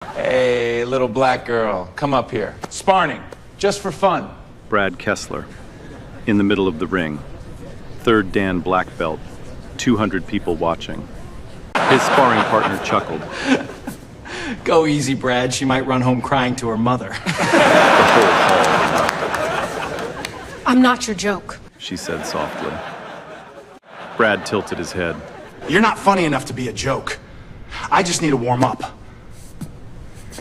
Hey, little black girl, come up here. Sparring, just for fun. Brad Kessler, in the middle of the ring. Third Dan black belt, 200 people watching. His sparring partner chuckled. Go easy, Brad. She might run home crying to her mother. The whole hall, I'm not your joke. she said softly. Brad tilted his head. You're not funny enough to be a joke. I just need to warm up.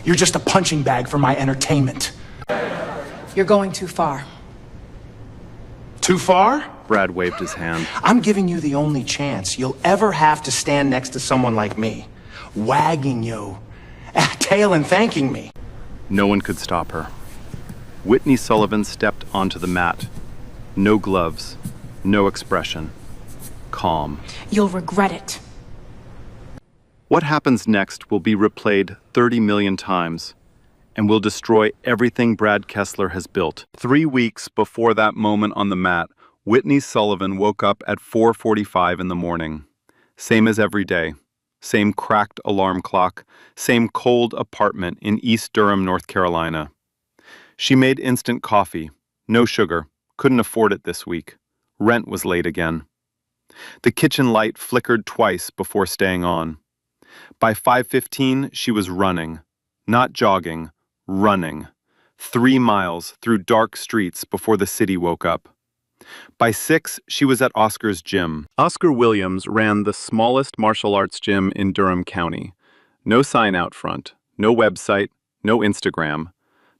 You're just a punching bag for my entertainment. You're going too far. Too far? Brad waved his hand. I'm giving you the only chance you'll ever have to stand next to someone like me, wagging your tail and thanking me. No one could stop her. Whitney Sullivan stepped onto the mat. No gloves, no expression. Calm. You'll regret it. What happens next will be replayed 30 million times and will destroy everything Brad Kessler has built. 3 weeks before that moment on the mat, Whitney Sullivan woke up at 4:45 in the morning. Same as every day. Same cracked alarm clock. Same cold apartment in East Durham, North Carolina. She made instant coffee. No sugar. Couldn't afford it this week. Rent was late again. The kitchen light flickered twice before staying on. By 5:15, she was running. Not jogging. Running. 3 miles through dark streets before the city woke up. By 6, she was at Oscar's gym. Oscar Williams ran the smallest martial arts gym in Durham County. No sign out front, no website, no Instagram.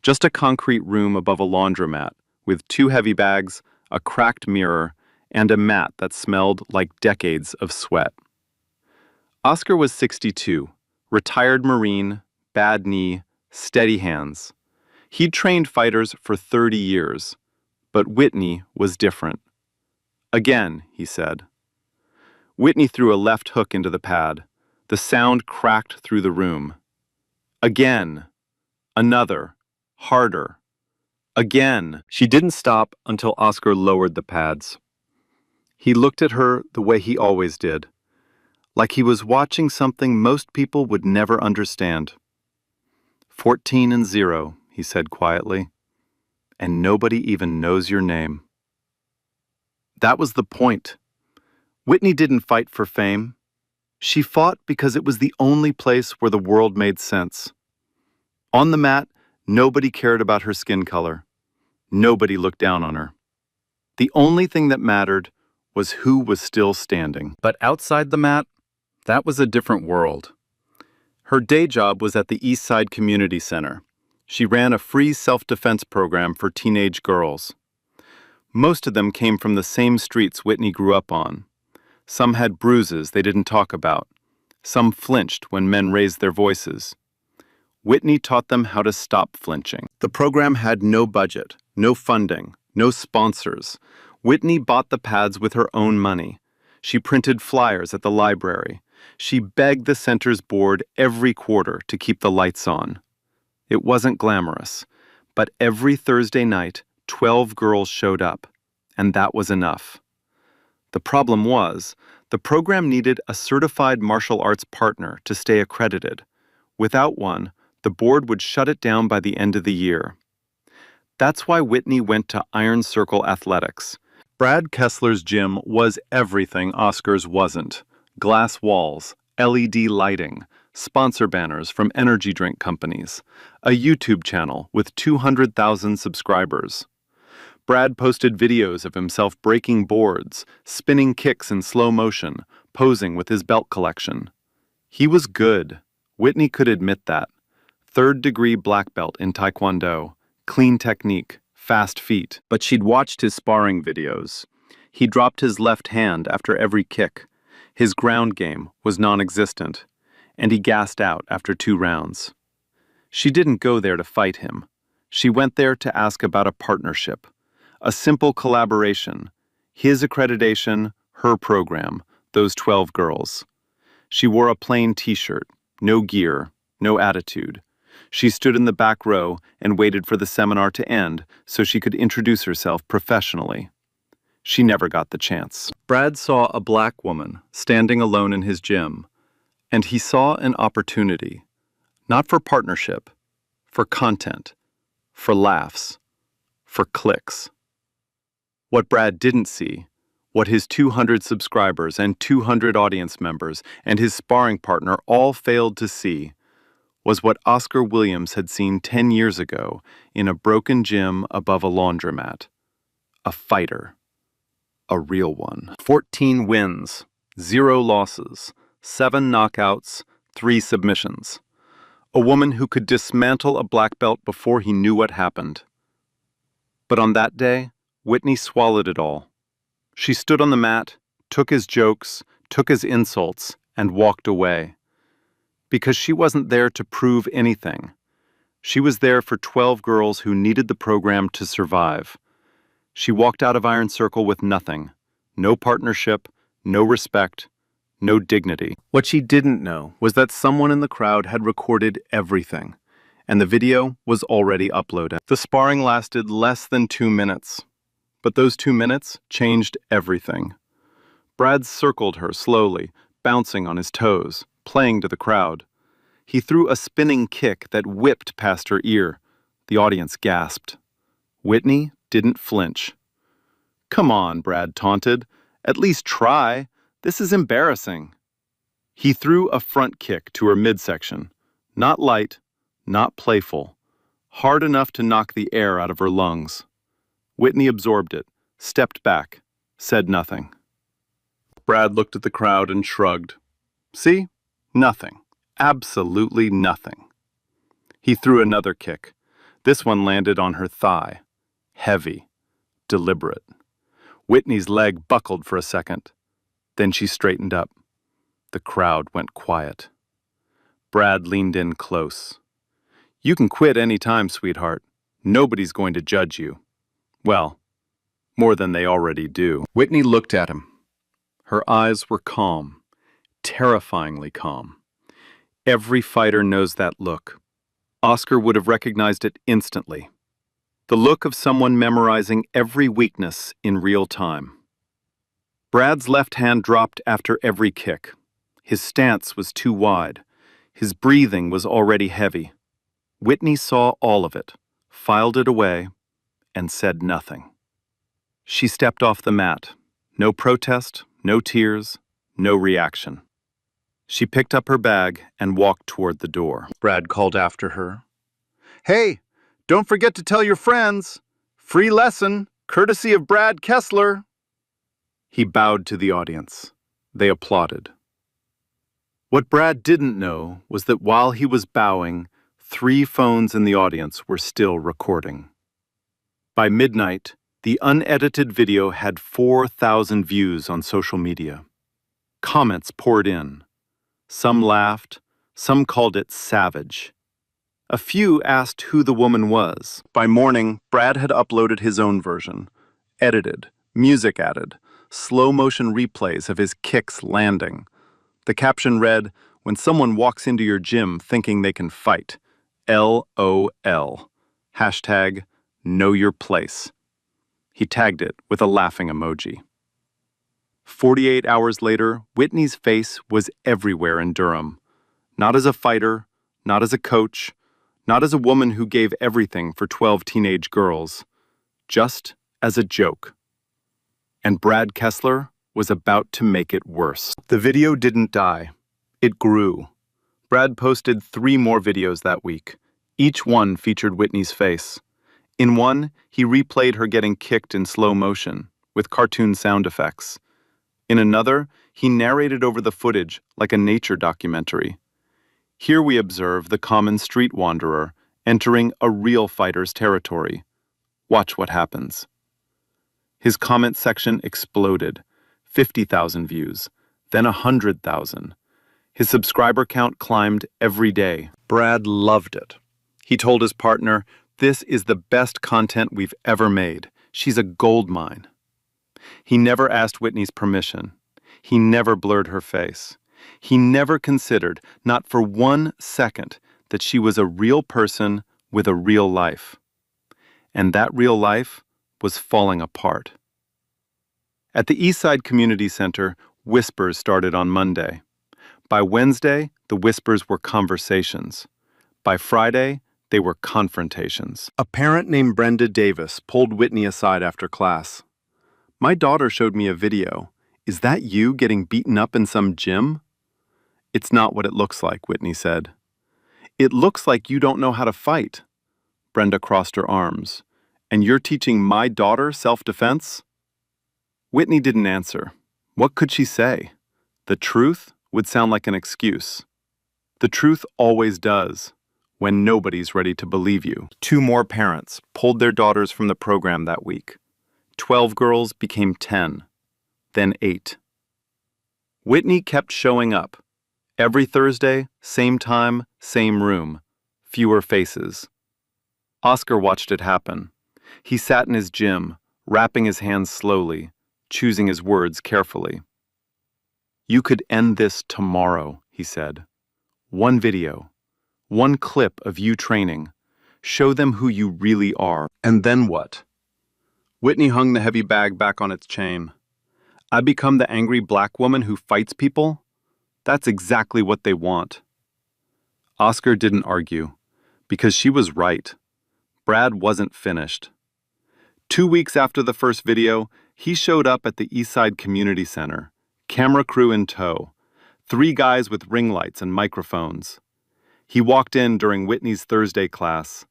Just a concrete room above a laundromat with 2 heavy bags, a cracked mirror, and a mat that smelled like decades of sweat. Oscar was 62, retired Marine, bad knee, steady hands. He'd trained fighters for 30 years. But Whitney was different. Again, he said. Whitney threw a left hook into the pad. The sound cracked through the room. Again. Another. Harder. Again. She didn't stop until Oscar lowered the pads. He looked at her the way he always did, like he was watching something most people would never understand. 14-0, he said quietly. And nobody even knows your name. That was the point. Whitney didn't fight for fame. She fought because it was the only place where the world made sense. On the mat, nobody cared about her skin color. Nobody looked down on her. The only thing that mattered was who was still standing. But outside the mat, that was a different world. Her day job was at the Eastside Community Center. She ran a free self-defense program for teenage girls. Most of them came from the same streets Whitney grew up on. Some had bruises they didn't talk about. Some flinched when men raised their voices. Whitney taught them how to stop flinching. The program had no budget, no funding, no sponsors. Whitney bought the pads with her own money. She printed flyers at the library. She begged the center's board every quarter to keep the lights on. It wasn't glamorous, but every Thursday night, 12 girls showed up, and that was enough. The problem was, the program needed a certified martial arts partner to stay accredited. Without one, the board would shut it down by the end of the year. That's why Whitney went to Iron Circle Athletics. Brad Kessler's gym was everything Oscar's wasn't. Glass walls, LED lighting, sponsor banners from energy drink companies, a YouTube channel with 200,000 subscribers. Brad posted videos of himself breaking boards, spinning kicks in slow motion, posing with his belt collection. He was good. Whitney could admit that. 3rd-degree black belt in Taekwondo, clean technique, fast feet. But she'd watched his sparring videos. He dropped his left hand after every kick. His ground game was non-existent, and he gassed out after 2 rounds. She didn't go there to fight him. She went there to ask about a partnership, a simple collaboration, his accreditation, her program, those 12 girls. She wore a plain t-shirt, no gear, no attitude. She stood in the back row and waited for the seminar to end so she could introduce herself professionally. She never got the chance. Brad saw a black woman standing alone in his gym, and he saw an opportunity. Not for partnership, for content, for laughs, for clicks. What Brad didn't see, what his 200 subscribers and 200 audience members and his sparring partner all failed to see, was what Oscar Williams had seen 10 years ago in a broken gym above a laundromat. A fighter. A real one. 14 wins, 0 losses, 7 knockouts, 3 submissions. A woman who could dismantle a black belt before he knew what happened. But on that day, Whitney swallowed it all. She stood on the mat, took his jokes, took his insults, and walked away. Because she wasn't there to prove anything. She was there for 12 girls who needed the program to survive. She walked out of Iron Circle with nothing. No partnership, no respect, no dignity. What she didn't know was that someone in the crowd had recorded everything, and the video was already uploaded. The sparring lasted less than 2 minutes, but those 2 minutes changed everything. Brad circled her slowly, bouncing on his toes, playing to the crowd. He threw a spinning kick that whipped past her ear. The audience gasped. Whitney didn't flinch. "Come on," Brad taunted. "At least try. This is embarrassing." He threw a front kick to her midsection. Not light, not playful. Hard enough to knock the air out of her lungs. Whitney absorbed it, stepped back, said nothing. Brad looked at the crowd and shrugged. See? Nothing. Absolutely nothing. He threw another kick. This one landed on her thigh. Heavy. Deliberate. Whitney's leg buckled for a second. Then she straightened up. The crowd went quiet. Brad leaned in close. "You can quit any time, sweetheart. Nobody's going to judge you. Well, more than they already do." Whitney looked at him. Her eyes were calm, terrifyingly calm. Every fighter knows that look. Oscar would have recognized it instantly. The look of someone memorizing every weakness in real time. Brad's left hand dropped after every kick. His stance was too wide. His breathing was already heavy. Whitney saw all of it, filed it away, and said nothing. She stepped off the mat. No protest, no tears, no reaction. She picked up her bag and walked toward the door. Brad called after her. "Hey, don't forget to tell your friends. Free lesson, courtesy of Brad Kessler." He bowed to the audience. They applauded. What Brad didn't know was that while he was bowing, 3 phones in the audience were still recording. By midnight, the unedited video had 4,000 views on social media. Comments poured in. Some laughed, some called it savage. A few asked who the woman was. By morning, Brad had uploaded his own version. Edited, music added, slow-motion replays of his kicks landing. The caption read, "When someone walks into your gym thinking they can fight. LOL. Hashtag know your place." He tagged it with a laughing emoji. 48 hours later, Whitney's face was everywhere in Durham. Not as a fighter, not as a coach, not as a woman who gave everything for 12 teenage girls. Just as a joke. And Brad Kessler was about to make it worse. The video didn't die. It grew. Brad posted 3 more videos that week. Each one featured Whitney's face. In one, he replayed her getting kicked in slow motion, with cartoon sound effects. In another, he narrated over the footage like a nature documentary. Here we observe the common street wanderer entering a real fighter's territory. Watch what happens. His comment section exploded. 50,000 views, then 100,000. His subscriber count climbed every day. Brad loved it. He told his partner, "This is the best content we've ever made. She's a gold mine." He never asked Whitney's permission. He never blurred her face. He never considered, not for 1 second, that she was a real person with a real life. And that real life was falling apart. At the Eastside Community Center, whispers started on Monday. By Wednesday, the whispers were conversations. By Friday, they were confrontations. A parent named Brenda Davis pulled Whitney aside after class. "My daughter showed me a video. Is that you getting beaten up in some gym?" "It's not what it looks like," Whitney said. "It looks like you don't know how to fight." Brenda crossed her arms. "And you're teaching my daughter self-defense?" Whitney didn't answer. What could she say? The truth would sound like an excuse. The truth always does, when nobody's ready to believe you. 2 more parents pulled their daughters from the program that week. 12 girls became 10, then 8. Whitney kept showing up. Every Thursday, same time, same room, fewer faces. Oscar watched it happen. He sat in his gym, wrapping his hands slowly, choosing his words carefully. "You could end this tomorrow," he said. "One video, one clip of you training. Show them who you really are." "And then what?" Whitney hung the heavy bag back on its chain. "I become the angry black woman who fights people? That's exactly what they want." Oscar didn't argue, because she was right. Brad wasn't finished. 2 weeks after the first video, he showed up at the Eastside Community Center, camera crew in tow, 3 guys with ring lights and microphones. He walked in during Whitney's Thursday class,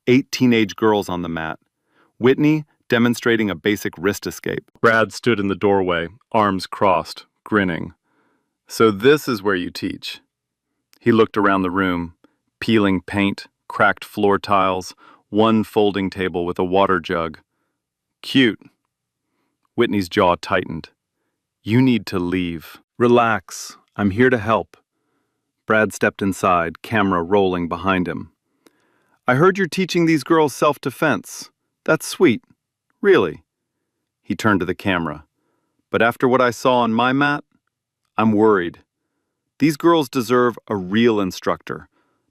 8 teenage girls on the mat, Whitney demonstrating a basic wrist escape. Brad stood in the doorway, arms crossed, grinning. "So this is where you teach." He looked around the room, peeling paint, cracked floor tiles, one folding table with a water jug. "Cute." Whitney's jaw tightened. "You need to leave." "Relax. I'm here to help." Brad stepped inside, camera rolling behind him. "I heard you're teaching these girls self-defense. That's sweet. Really." He turned to the camera. "But after what I saw on my mat, I'm worried. These girls deserve a real instructor,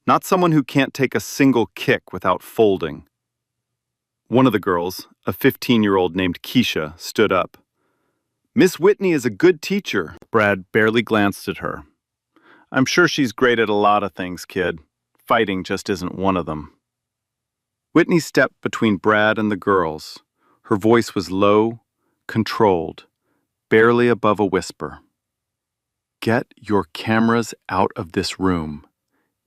not someone who can't take a single kick without folding." One of the girls, a 15-year-old named Keisha, stood up. "Miss Whitney is a good teacher." Brad barely glanced at her. "I'm sure she's great at a lot of things, kid. Fighting just isn't one of them." Whitney stepped between Brad and the girls. Her voice was low, controlled, barely above a whisper. "Get your cameras out of this room.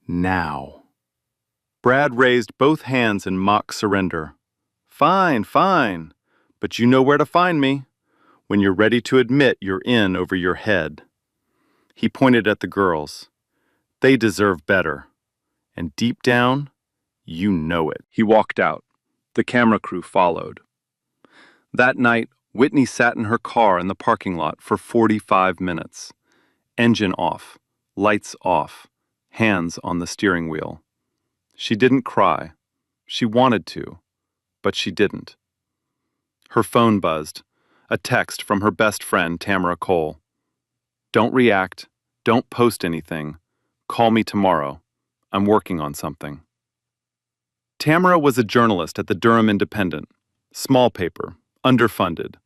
Now." Brad raised both hands in mock surrender. "Fine, fine. But you know where to find me. When you're ready to admit you're in over your head." He pointed at the girls. "They deserve better. And deep down, you know it." He walked out. The camera crew followed. That night, Whitney sat in her car in the parking lot for 45 minutes. Engine off, lights off, hands on the steering wheel. She didn't cry. She wanted to, but she didn't. Her phone buzzed. A text from her best friend, Tamara Cole. "Don't react. Don't post anything. Call me tomorrow. I'm working on something." Tamara was a journalist at the Durham Independent. Small paper, underfunded.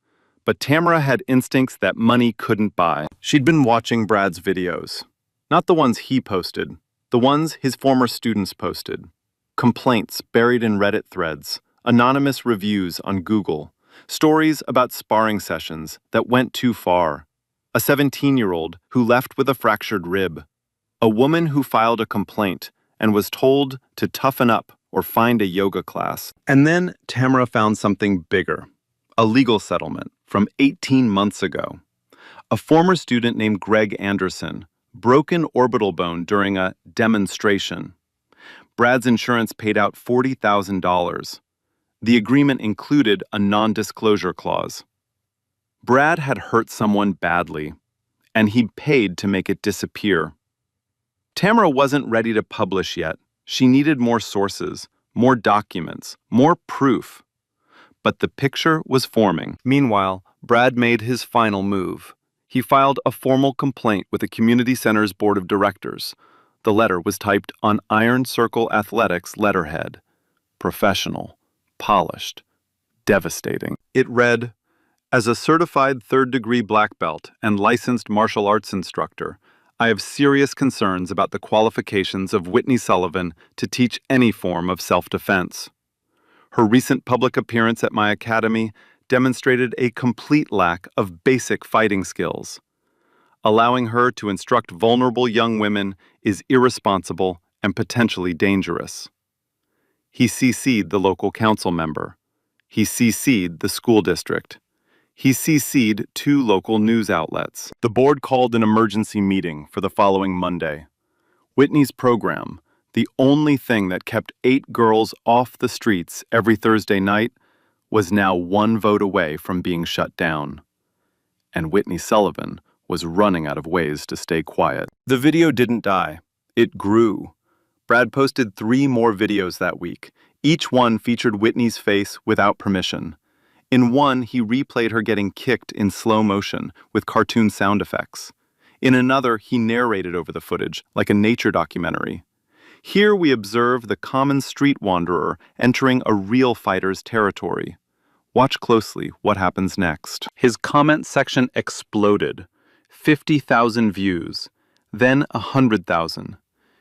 But Tamara had instincts that money couldn't buy. She'd been watching Brad's videos. Not the ones he posted, the ones his former students posted. Complaints buried in Reddit threads, anonymous reviews on Google, stories about sparring sessions that went too far. A 17-year-old who left with a fractured rib. A woman who filed a complaint and was told to toughen up or find a yoga class. And then Tamara found something bigger. A legal settlement from 18 months ago. A former student named Greg Anderson broke an orbital bone during a demonstration. Brad's insurance paid out $40,000. The agreement included a non-disclosure clause. Brad had hurt someone badly, and he paid to make it disappear. Tamara wasn't ready to publish yet. She needed more sources, more documents, more proof. But the picture was forming. Meanwhile, Brad made his final move. He filed a formal complaint with the community center's board of directors. The letter was typed on Iron Circle Athletics letterhead. Professional, polished, devastating. It read, "As a certified third-degree black belt and licensed martial arts instructor, I have serious concerns about the qualifications of Whitney Sullivan to teach any form of self-defense. Her recent public appearance at my academy demonstrated a complete lack of basic fighting skills. Allowing her to instruct vulnerable young women is irresponsible and potentially dangerous. He CC'd the local council member. He CC'd the school district. He CC'd 2 local news outlets. The board called an emergency meeting for the following Monday. Whitney's program, the only thing that kept 8 girls off the streets every Thursday night, was now 1 vote away from being shut down. And Whitney Sullivan was running out of ways to stay quiet. The video didn't die. It grew. Brad posted 3 more videos that week. Each one featured Whitney's face without permission. In one, he replayed her getting kicked in slow motion with cartoon sound effects. In another, he narrated over the footage, like a nature documentary. Here we observe the common street wanderer entering a real fighter's territory. Watch closely what happens next. His comment section exploded. 50,000 views, then 100,000.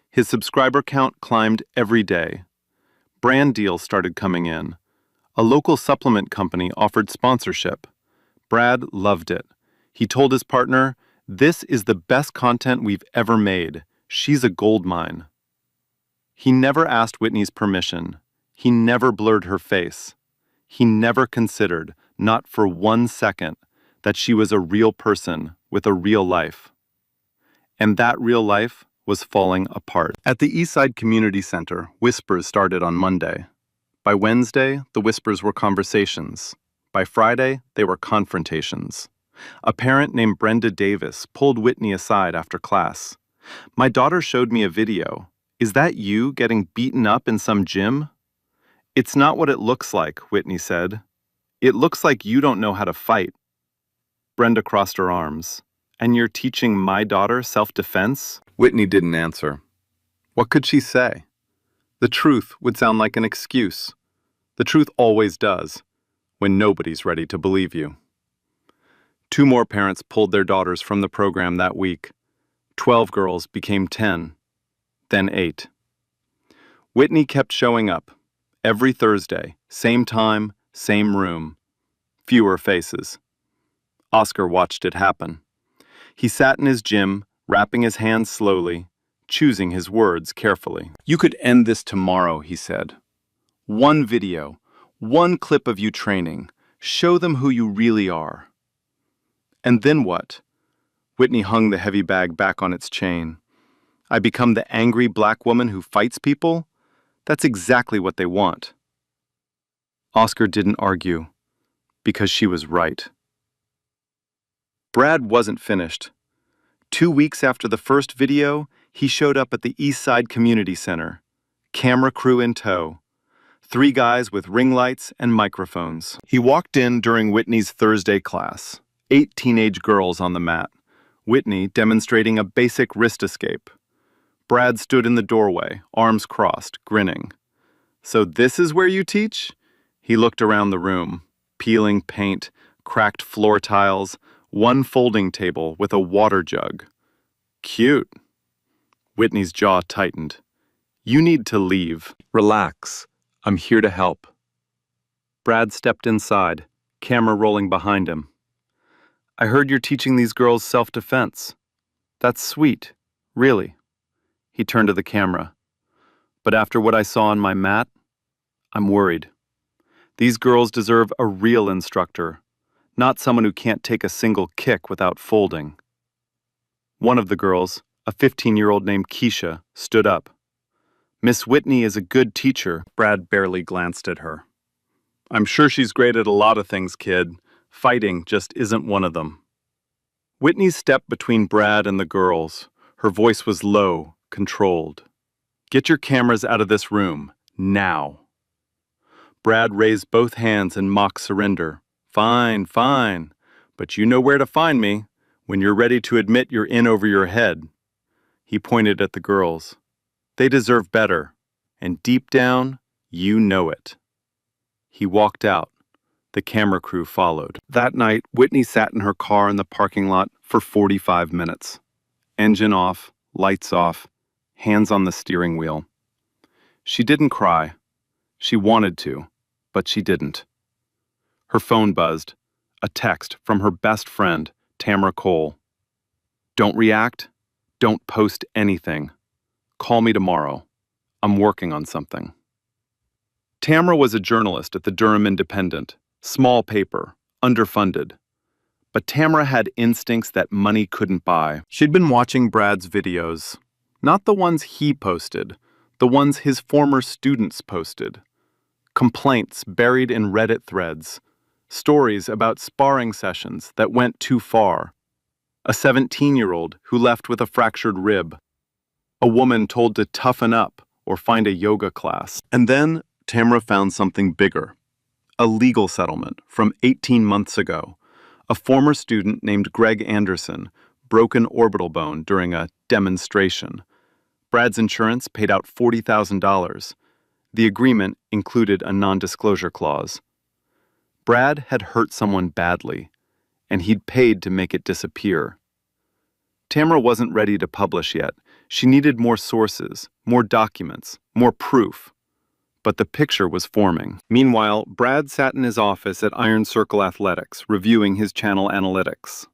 His subscriber count climbed every day. Brand deals started coming in. A local supplement company offered sponsorship. Brad loved it. He told his partner, "This is the best content we've ever made. She's a gold mine." He never asked Whitney's permission. He never blurred her face. He never considered, not for 1 second, that she was a real person with a real life. And that real life was falling apart. At the Eastside Community Center, whispers started on Monday. By Wednesday, the whispers were conversations. By Friday, they were confrontations. A parent named Brenda Davis pulled Whitney aside after class. "My daughter showed me a video. Is that you getting beaten up in some gym?" "It's not what it looks like," Whitney said. "It looks like you don't know how to fight." Brenda crossed her arms. "And you're teaching my daughter self-defense?" Whitney didn't answer. What could she say? The truth would sound like an excuse. The truth always does, when nobody's ready to believe you. 2 more parents pulled their daughters from the program that week. 12 girls became 10, then 8. Whitney kept showing up. Every Thursday, same time, same room. Fewer faces. Oscar watched it happen. He sat in his gym, wrapping his hands slowly, choosing his words carefully. "You could end this tomorrow," he said. "1 video, 1 clip of you training. Show them who you really are." And then what? Whitney hung the heavy bag back on its chain. "I become the angry black woman who fights people? That's exactly what they want." Oscar didn't argue, because she was right. Brad wasn't finished. 2 weeks after the first video, he showed up at the Eastside Community Center, camera crew in tow, 3 guys with ring lights and microphones. He walked in during Whitney's Thursday class, 8 teenage girls on the mat, Whitney demonstrating a basic wrist escape. Brad stood in the doorway, arms crossed, grinning. "So this is where you teach?" He looked around the room, peeling paint, cracked floor tiles, 1 folding table with a water jug. "Cute." Whitney's jaw tightened. "You need to leave. Relax. I'm here to help." Brad stepped inside, camera rolling behind him. "I heard you're teaching these girls self-defense. That's sweet, really." He turned to the camera. "But after what I saw on my mat, I'm worried. These girls deserve a real instructor, not someone who can't take a single kick without folding." One of the girls, a 15-year-old named Keisha, stood up. "Miss Whitney is a good teacher." Brad barely glanced at her. "I'm sure she's great at a lot of things, kid. Fighting just isn't one of them." Whitney stepped between Brad and the girls. Her voice was low, controlled. "Get your cameras out of this room, now." Brad raised both hands in mock surrender. "Fine, fine. But you know where to find me when you're ready to admit you're in over your head." He pointed at the girls. "They deserve better, and deep down, you know it." He walked out. The camera crew followed. That night, Whitney sat in her car in the parking lot for 45 minutes. Engine off, lights off, hands on the steering wheel. She didn't cry. She wanted to, but she didn't. Her phone buzzed. A text from her best friend, Tamara Cole. Don't react. Don't post anything. Call me tomorrow. I'm working on something. Tamara was a journalist at the Durham Independent, small paper, underfunded. But Tamara had instincts that money couldn't buy. She'd been watching Brad's videos. Not the ones he posted, the ones his former students posted. Complaints buried in Reddit threads. Stories about sparring sessions that went too far. A 17-year-old who left with a fractured rib. A woman told to toughen up or find a yoga class. And then Tamara found something bigger. A legal settlement from 18 months ago. A former student named Greg Anderson broke an orbital bone during a demonstration. Brad's insurance paid out $40,000. The agreement included a non-disclosure clause. Brad had hurt someone badly, and he'd paid to make it disappear. Tamara wasn't ready to publish yet. She needed more sources, more documents, more proof. But the picture was forming. Meanwhile, Brad sat in his office at Iron Circle Athletics, reviewing his channel analytics.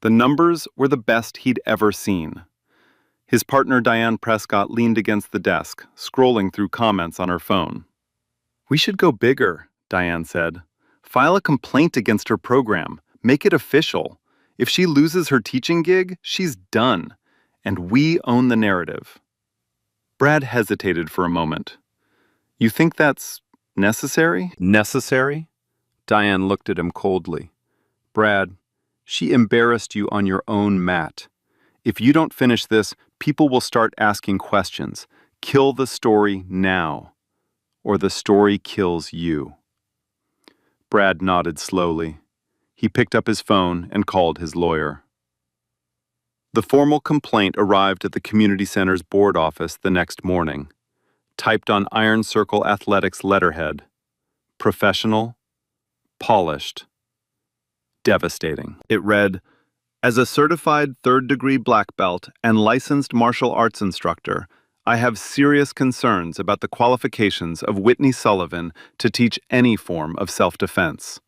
The numbers were the best he'd ever seen. His partner Diane Prescott leaned against the desk, scrolling through comments on her phone. "We should go bigger," Diane said. "File a complaint against her program. Make it official. If she loses her teaching gig, she's done. And we own the narrative." Brad hesitated for a moment. "You think that's necessary?" "Necessary?" Diane looked at him coldly. "Brad, she embarrassed you on your own mat. If you don't finish this, people will start asking questions. Kill the story now, or the story kills you." Brad nodded slowly. He picked up his phone and called his lawyer. The formal complaint arrived at the community center's board office the next morning, typed on Iron Circle Athletics letterhead. Professional, polished, devastating. It read, "As a certified third-degree black belt and licensed martial arts instructor, I have serious concerns about the qualifications of Whitney Sullivan to teach any form of self-defense.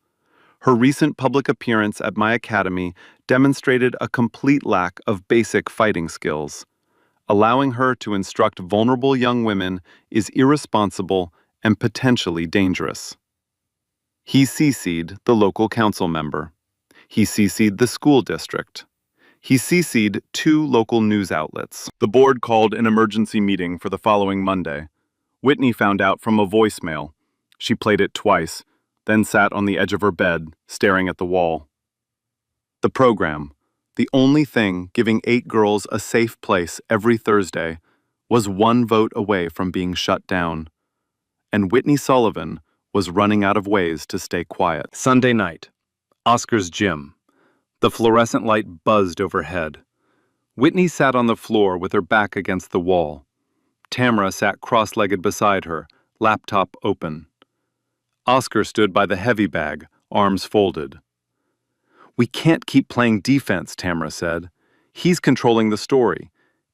Her recent public appearance at my academy demonstrated a complete lack of basic fighting skills. Allowing her to instruct vulnerable young women is irresponsible and potentially dangerous." He CC'd the local council member. He CC'd the school district. He CC'd 2 local news outlets. The board called an emergency meeting for the following Monday. Whitney found out from a voicemail. She played it twice, then sat on the edge of her bed, staring at the wall. The program, the only thing giving 8 girls a safe place every Thursday, was 1 vote away from being shut down. And Whitney Sullivan was running out of ways to stay quiet. Sunday night, Oscar's gym. The fluorescent light buzzed overhead. Whitney sat on the floor with her back against the wall. Tamara sat cross-legged beside her, laptop open. Oscar stood by the heavy bag, arms folded. "We can't keep playing defense," Tamara said. "He's controlling the story.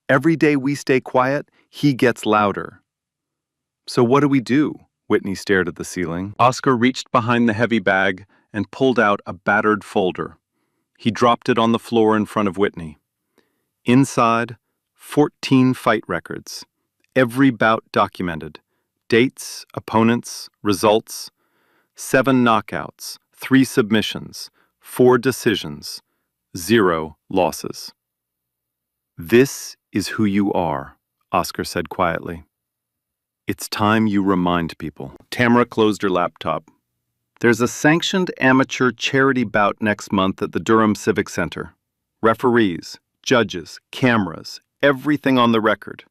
Every day we stay quiet, he gets louder." "So what do we do?" Whitney stared at the ceiling. Oscar reached behind the heavy bag and pulled out a battered folder. He dropped it on the floor in front of Whitney. Inside, 14 fight records. Every bout documented. Dates, opponents, results. 7 knockouts, 3 submissions, 4 decisions, 0 losses. "This is who you are," Oscar said quietly. "It's time you remind people." Tamara closed her laptop. "There's a sanctioned amateur charity bout next month at the Durham Civic Center. Referees, judges, cameras, everything on the record.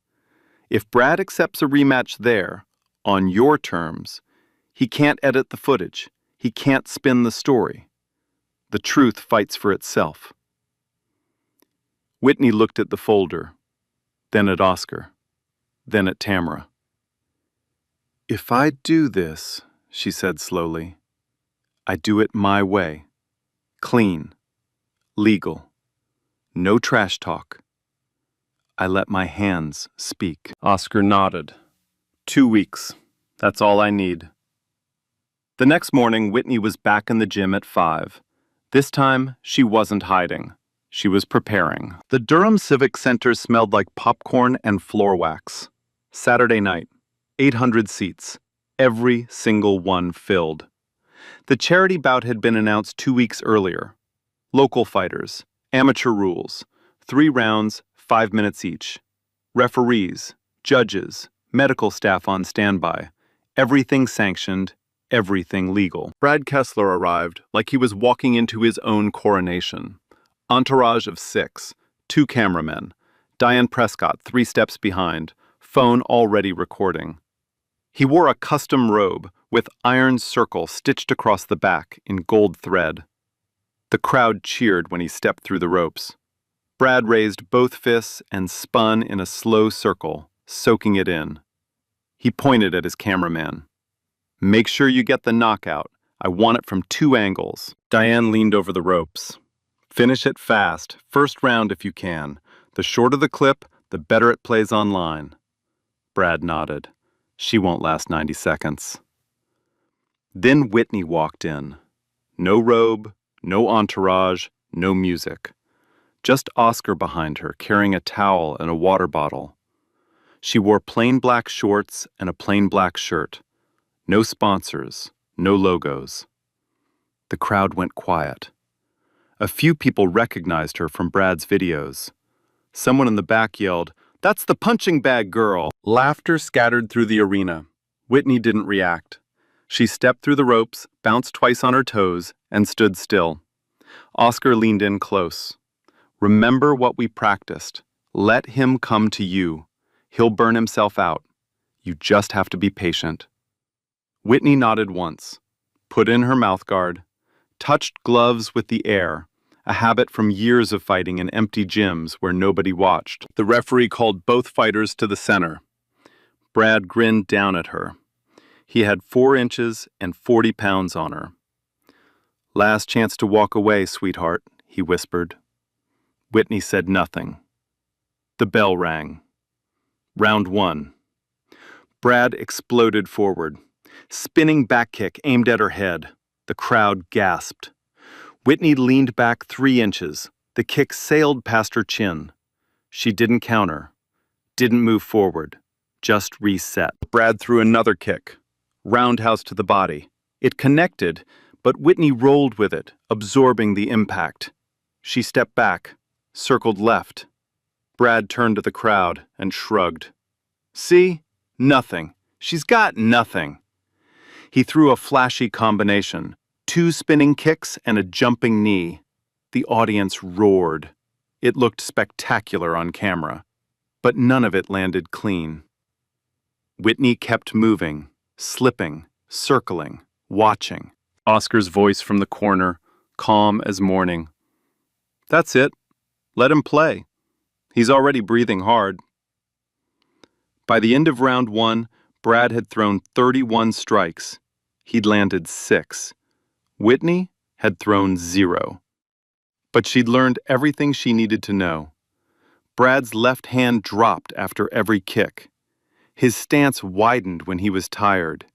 If Brad accepts a rematch there, on your terms, he can't edit the footage. He can't spin the story. The truth fights for itself." Whitney looked at the folder, then at Oscar, then at Tamara. "If I do this," she said slowly, "I do it my way. Clean. Legal. No trash talk. I let my hands speak. Oscar nodded. 2 weeks. That's all I need. The next morning, Whitney was back in the gym at 5. This time, she wasn't hiding. She was preparing. The Durham Civic Center smelled like popcorn and floor wax. Saturday night, 800 seats, every single one filled. The charity bout had been announced 2 weeks earlier. Local fighters, amateur rules, 3 rounds, 5 minutes each. Referees, judges, medical staff on standby. Everything sanctioned, everything legal. Brad Kessler arrived like he was walking into his own coronation. Entourage of 6, 2 cameramen, Diane Prescott 3 steps behind, phone already recording. He wore a custom robe with iron circle stitched across the back in gold thread. The crowd cheered when he stepped through the ropes. Brad raised both fists and spun in a slow circle, soaking it in. He pointed at his cameraman. "Make sure you get the knockout. I want it from 2 angles." Diane leaned over the ropes. "Finish it fast, first round if you can. The shorter the clip, the better it plays online." Brad nodded. "She won't last 90 seconds. Then Whitney walked in. No robe, no entourage, no music. Just Oscar behind her, carrying a towel and a water bottle. She wore plain black shorts and a plain black shirt. No sponsors, no logos. The crowd went quiet. A few people recognized her from Brad's videos. Someone in the back yelled, "That's the punching bag girl!" Laughter scattered through the arena. Whitney didn't react. She stepped through the ropes, bounced twice on her toes, and stood still. Oscar leaned in close. "Remember what we practiced. Let him come to you. He'll burn himself out. You just have to be patient." Whitney nodded once, put in her mouthguard, touched gloves with the air, a habit from years of fighting in empty gyms where nobody watched. The referee called both fighters to the center. Brad grinned down at her. He had 4 inches and 40 pounds on her. "Last chance to walk away, sweetheart," he whispered. Whitney said nothing. The bell rang. Round 1. Brad exploded forward. Spinning back kick aimed at her head. The crowd gasped. Whitney leaned back 3 inches. The kick sailed past her chin. She didn't counter. Didn't move forward. Just reset. Brad threw another kick. Roundhouse to the body. It connected, but Whitney rolled with it, absorbing the impact. She stepped back, circled left. Brad turned to the crowd and shrugged. "See? Nothing. She's got nothing." He threw a flashy combination, 2 spinning kicks and a jumping knee. The audience roared. It looked spectacular on camera, but none of it landed clean. Whitney kept moving, slipping, circling, watching. Oscar's voice from the corner, calm as morning. "That's it. Let him play. He's already breathing hard." By the end of round 1, Brad had thrown 31 strikes. He'd landed 6. Whitney had thrown 0. But she'd learned everything she needed to know. Brad's left hand dropped after every kick. His stance widened when he was tired.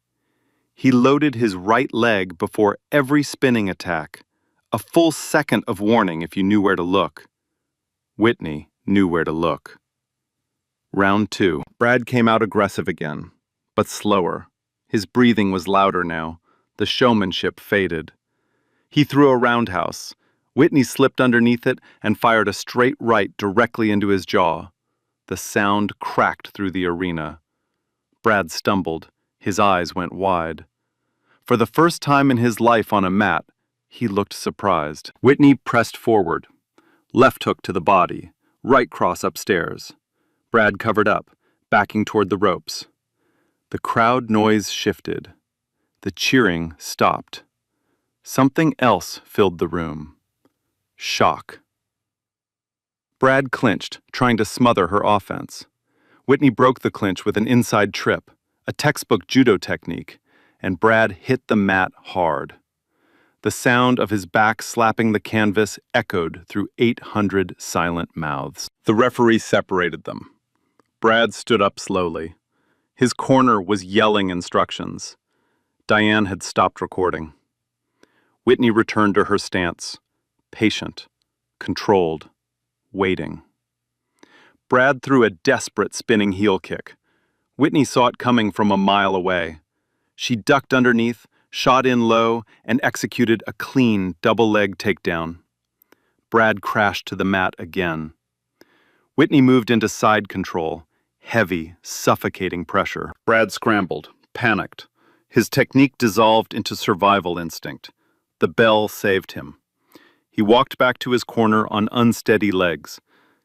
He loaded his right leg before every spinning attack, a full second of warning if you knew where to look. Whitney knew where to look. Round 2. Brad came out aggressive again, but slower. His breathing was louder now. The showmanship faded. He threw a roundhouse. Whitney slipped underneath it and fired a straight right directly into his jaw. The sound cracked through the arena. Brad stumbled. His eyes went wide. For the first time in his life on a mat, he looked surprised. Whitney pressed forward. Left hook to the body. Right cross upstairs. Brad covered up, backing toward the ropes. The crowd noise shifted. The cheering stopped. Something else filled the room. Shock. Brad clinched, trying to smother her offense. Whitney broke the clinch with an inside trip, a textbook judo technique, and Brad hit the mat hard. The sound of his back slapping the canvas echoed through 800 silent mouths. The referee separated them. Brad stood up slowly. His corner was yelling instructions. Diane had stopped recording. Whitney returned to her stance, patient, controlled, waiting. Brad threw a desperate spinning heel kick. Whitney saw it coming from a mile away. She ducked underneath, shot in low, and executed a clean double-leg takedown. Brad crashed to the mat again. Whitney moved into side control, heavy, suffocating pressure. Brad scrambled, panicked. His technique dissolved into survival instinct. The bell saved him. He walked back to his corner on unsteady legs.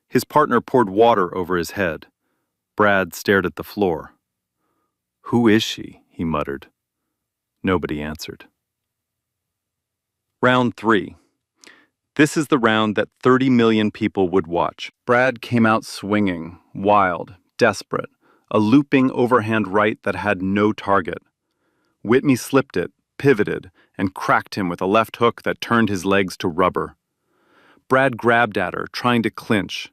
His partner poured water over his head. Brad stared at the floor. "Who is she?" he muttered. Nobody answered. Round 3. This is the round that 30 million people would watch. Brad came out swinging, wild, desperate, a looping overhand right that had no target. Whitney slipped it, pivoted, and cracked him with a left hook that turned his legs to rubber. Brad grabbed at her, trying to clinch.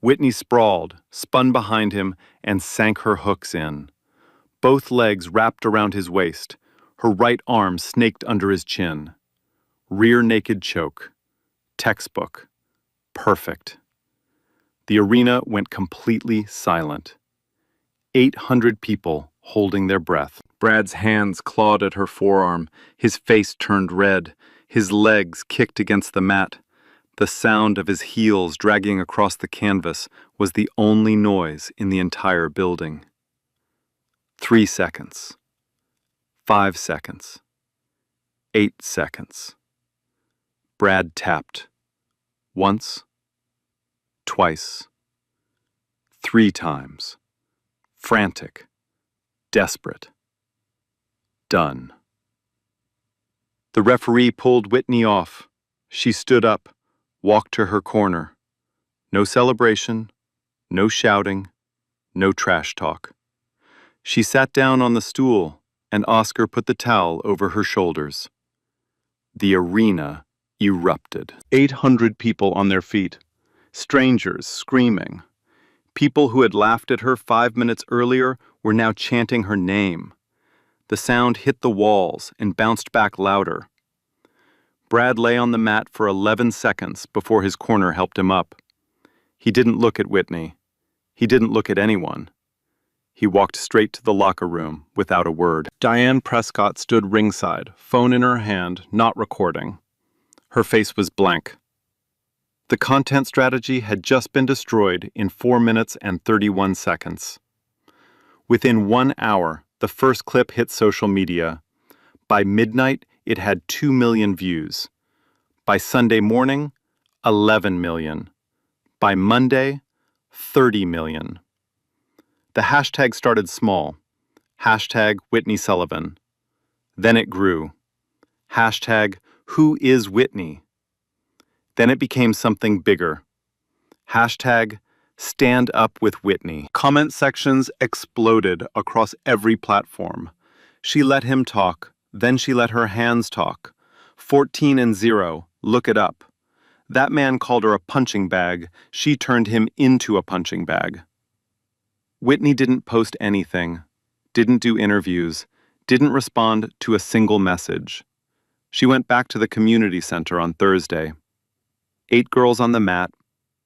Whitney sprawled, spun behind him, and sank her hooks in. Both legs wrapped around his waist, her right arm snaked under his chin. Rear naked choke. Textbook. Perfect. The arena went completely silent. 800 people holding their breath. Brad's hands clawed at her forearm, his face turned red, his legs kicked against the mat. The sound of his heels dragging across the canvas was the only noise in the entire building. 3 seconds. 5 seconds. 8 seconds. Brad tapped. Once. Twice. 3 times. Frantic. Desperate. Done. The referee pulled Whitney off. She stood up, walked to her corner. No celebration, no shouting, no trash talk. She sat down on the stool, and Oscar put the towel over her shoulders. The arena erupted. 800 people on their feet, strangers screaming. People who had laughed at her 5 minutes earlier were now chanting her name. The sound hit the walls and bounced back louder. Brad lay on the mat for 11 seconds before his corner helped him up. He didn't look at Whitney. He didn't look at anyone. He walked straight to the locker room without a word. Diane Prescott stood ringside, phone in her hand, not recording. Her face was blank. The content strategy had just been destroyed in 4 minutes and 31 seconds. Within 1 hour, the first clip hit social media. By midnight, it had 2 million views. By Sunday morning, 11 million. By Monday, 30 million. The hashtag started small. Hashtag Whitney Sullivan. Then it grew. Hashtag Who is Whitney? Then it became something bigger. Hashtag Stand Up with Whitney. Comment sections exploded across every platform. She let him talk, then she let her hands talk. 14 and 0, look it up. That man called her a punching bag. She turned him into a punching bag. Whitney didn't post anything, didn't do interviews, didn't respond to a single message. She went back to the community center on Thursday. 8 girls on the mat,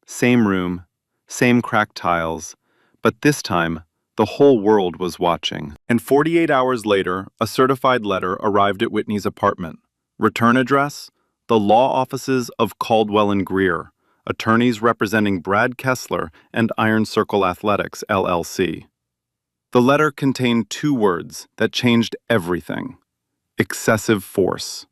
same room, same cracked tiles, but this time, the whole world was watching. And 48 hours later, a certified letter arrived at Whitney's apartment. Return address? The law offices of Caldwell and Greer, attorneys representing Brad Kessler and Iron Circle Athletics, LLC. The letter contained 2 words that changed everything. Excessive force.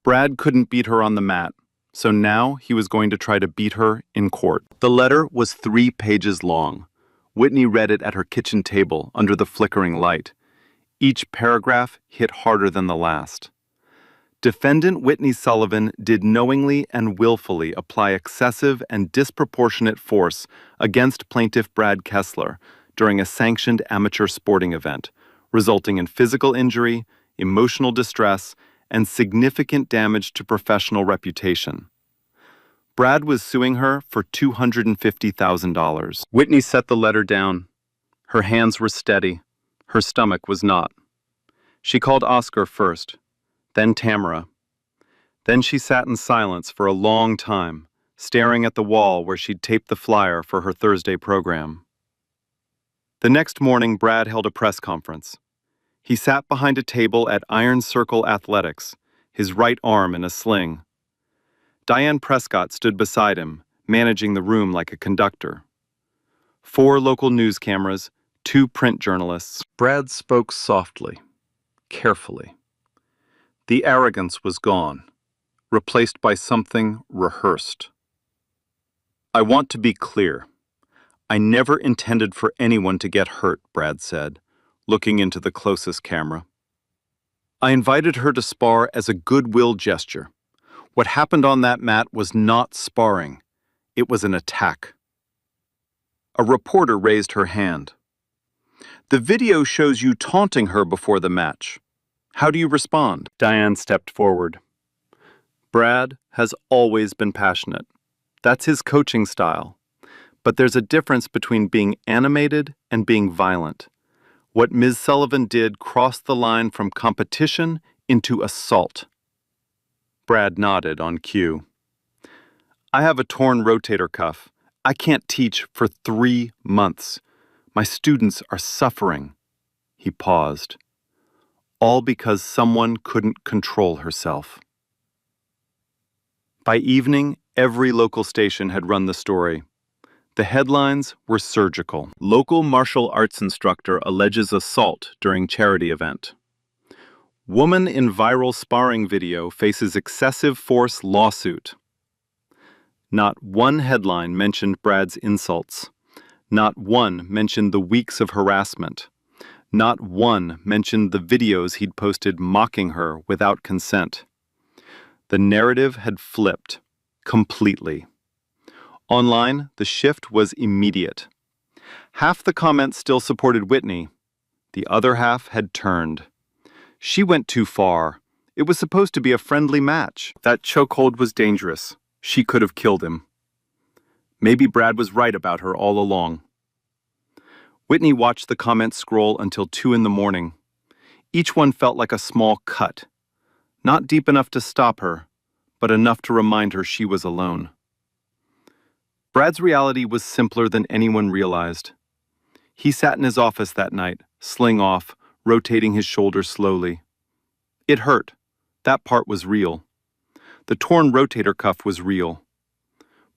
Brad couldn't beat her on the mat, so now he was going to try to beat her in court. The letter was 3 pages long. Whitney read it at her kitchen table under the flickering light. Each paragraph hit harder than the last. Defendant Whitney Sullivan did knowingly and willfully apply excessive and disproportionate force against plaintiff Brad Kessler during a sanctioned amateur sporting event, resulting in physical injury, emotional distress, and significant damage to professional reputation. Brad was suing her for $250,000. Whitney set the letter down. Her hands were steady. Her stomach was not. She called Oscar first, then Tamara. Then she sat in silence for a long time, staring at the wall where she'd taped the flyer for her Thursday program. The next morning, Brad held a press conference. He sat behind a table at Iron Circle Athletics, his right arm in a sling. Diane Prescott stood beside him, managing the room like a conductor. 4 local news cameras, 2 print journalists. Brad spoke softly, carefully. The arrogance was gone, replaced by something rehearsed. I want to be clear. I never intended for anyone to get hurt, Brad said, looking into the closest camera. I invited her to spar as a goodwill gesture. What happened on that mat was not sparring. It was an attack. A reporter raised her hand. The video shows you taunting her before the match. How do you respond? Diane stepped forward. Brad has always been passionate. That's his coaching style. But there's a difference between being animated and being violent. What Ms. Sullivan did crossed the line from competition into assault. Brad nodded on cue. I have a torn rotator cuff. I can't teach for 3 months. My students are suffering. He paused. All because someone couldn't control herself. By evening, every local station had run the story. The headlines were surgical. Local martial arts instructor alleges assault during charity event. Woman in viral sparring video faces excessive force lawsuit. Not one headline mentioned Brad's insults. Not one mentioned the weeks of harassment. Not one mentioned the videos he'd posted mocking her without consent. The narrative had flipped completely. Online, the shift was immediate. Half the comments still supported Whitney. The other half had turned. She went too far. It was supposed to be a friendly match. That chokehold was dangerous. She could have killed him. Maybe Brad was right about her all along. Whitney watched the comments scroll until 2 in the morning. Each one felt like a small cut. Not deep enough to stop her, but enough to remind her she was alone. Brad's reality was simpler than anyone realized. He sat in his office that night, sling off, rotating his shoulders slowly. It hurt. That part was real. The torn rotator cuff was real.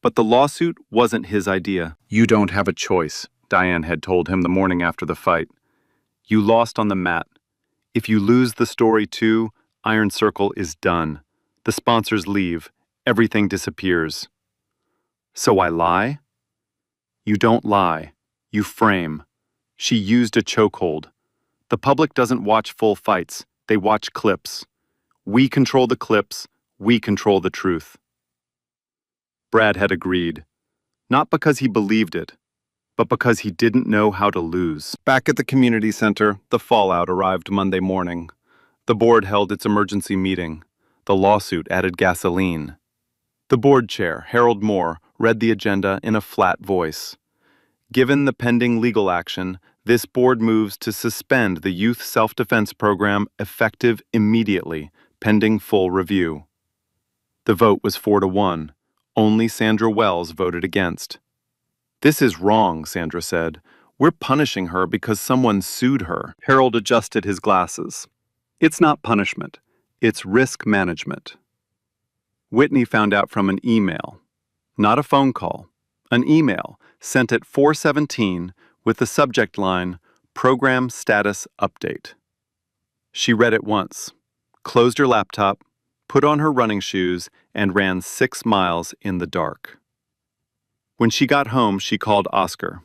But the lawsuit wasn't his idea. You don't have a choice, Diane had told him the morning after the fight. You lost on the mat. If you lose the story too, Iron Circle is done. The sponsors leave. Everything disappears. So I lie? You don't lie. You frame. She used a chokehold. The public doesn't watch full fights. They watch clips. We control the clips. We control the truth. Brad had agreed. Not because he believed it, but because he didn't know how to lose. Back at the community center, the fallout arrived Monday morning. The board held its emergency meeting. The lawsuit added gasoline. The board chair, Harold Moore, read the agenda in a flat voice. Given the pending legal action, this board moves to suspend the youth self-defense program effective immediately, pending full review. The vote was 4-1. Only Sandra Wells voted against. This is wrong, Sandra said. We're punishing her because someone sued her. Harold adjusted his glasses. It's not punishment. It's risk management. Whitney found out from an email. Not a phone call. An email sent at 4:17 with the subject line, Program Status Update. She read it once, closed her laptop, put on her running shoes, and ran 6 miles in the dark. When she got home, she called Oscar.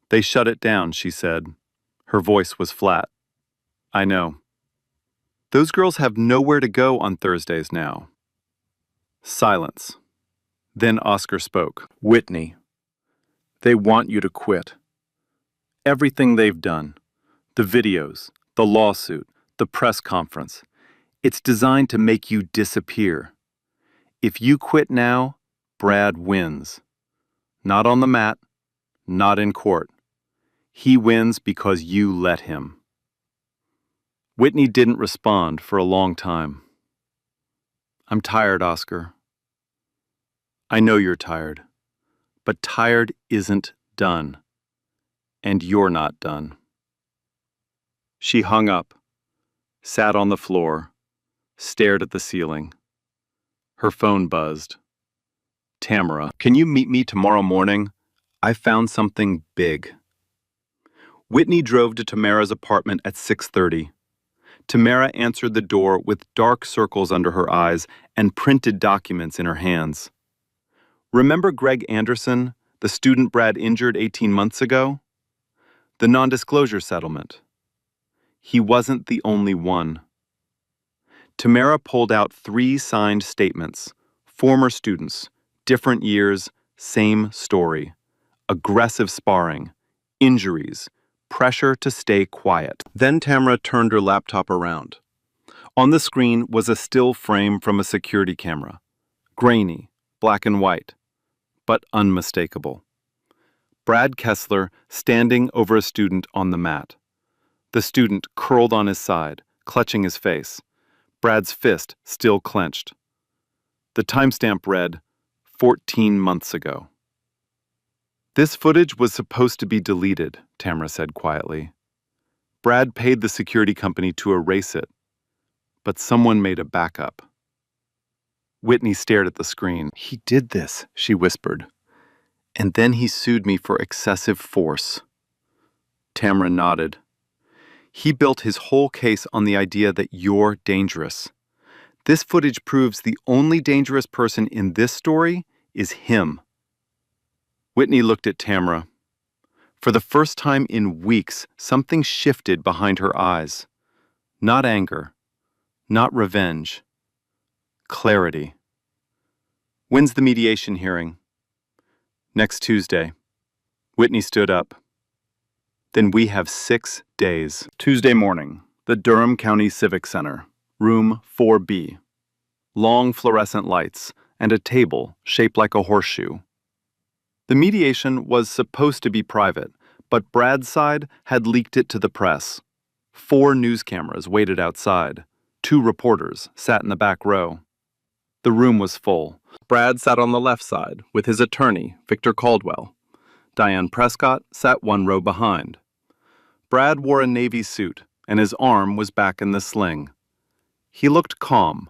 They shut it down, she said. Her voice was flat. I know. Those girls have nowhere to go on Thursdays now. Silence. Then Oscar spoke. Whitney, they want you to quit. Everything they've done, the videos, the lawsuit, the press conference, It's designed to make you disappear. If you quit now, Brad wins. Not on the mat, not in court. He wins because you let him. Whitney didn't respond for a long time. I'm tired, Oscar. I know you're tired, but tired isn't done. And you're not done. She hung up, sat on the floor, stared at the ceiling. Her phone buzzed. Tamara, can you meet me tomorrow morning? I found something big. Whitney drove to Tamara's apartment at 6:30. Tamara answered the door with dark circles under her eyes and printed documents in her hands. Remember Greg Anderson, the student Brad injured 18 months ago? The non-disclosure settlement. He wasn't the only one. Tamara pulled out 3 signed statements. Former students, different years, same story. Aggressive sparring, injuries, pressure to stay quiet. Then Tamara turned her laptop around. On the screen was a still frame from a security camera. Grainy, black and white, but unmistakable. Brad Kessler standing over a student on the mat. The student curled on his side, clutching his face. Brad's fist still clenched. The timestamp read, 14 months ago. This footage was supposed to be deleted, Tamara said quietly. Brad paid the security company to erase it, but someone made a backup. Whitney stared at the screen. He did this, she whispered. And then he sued me for excessive force. Tamara nodded. He built his whole case on the idea that you're dangerous. This footage proves the only dangerous person in this story is him. Whitney looked at Tamara. For the first time in weeks, something shifted behind her eyes. Not anger, not revenge. Clarity. When's the mediation hearing? Next Tuesday. Whitney stood up. Then we have 6 days. Tuesday morning, the Durham County Civic Center, room 4B. Long fluorescent lights and a table shaped like a horseshoe. The mediation was supposed to be private, but Brad's side had leaked it to the press. 4 news cameras waited outside. 2 reporters sat in the back row. The room was full. Brad sat on the left side with his attorney, Victor Caldwell. Diane Prescott sat 1 row behind. Brad wore a navy suit, and his arm was back in the sling. He looked calm,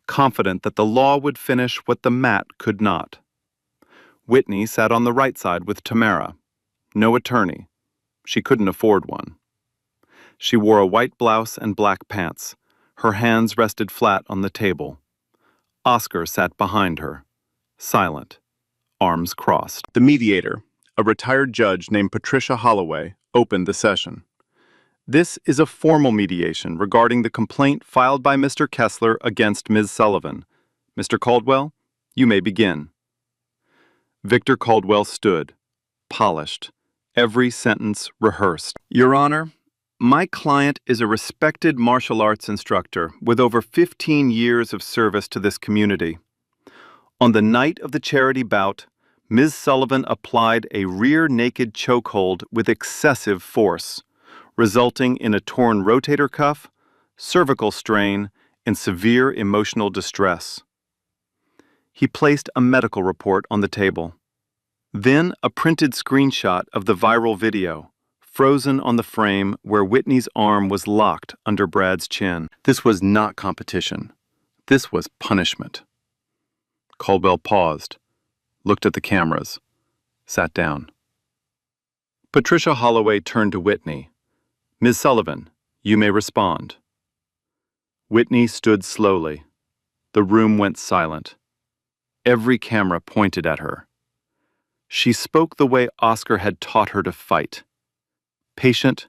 confident that the law would finish what the mat could not. Whitney sat on the right side with Tamara. No attorney. She couldn't afford one. She wore a white blouse and black pants. Her hands rested flat on the table. Oscar sat behind her, silent, arms crossed. The mediator, a retired judge named Patricia Holloway, opened the session. This is a formal mediation regarding the complaint filed by Mr. Kessler against Ms. Sullivan. Mr. Caldwell, you may begin. Victor Caldwell stood, polished, every sentence rehearsed. Your Honor, my client is a respected martial arts instructor with over 15 years of service to this community. On the night of the charity bout, Ms. Sullivan applied a rear-naked chokehold with excessive force, resulting in a torn rotator cuff, cervical strain, and severe emotional distress. He placed a medical report on the table. Then a printed screenshot of the viral video, frozen on the frame where Whitney's arm was locked under Brad's chin. This was not competition. This was punishment. Caldwell paused, looked at the cameras, sat down. Patricia Holloway turned to Whitney. Ms. Sullivan, you may respond. Whitney stood slowly. The room went silent. Every camera pointed at her. She spoke the way Oscar had taught her to fight. Patient,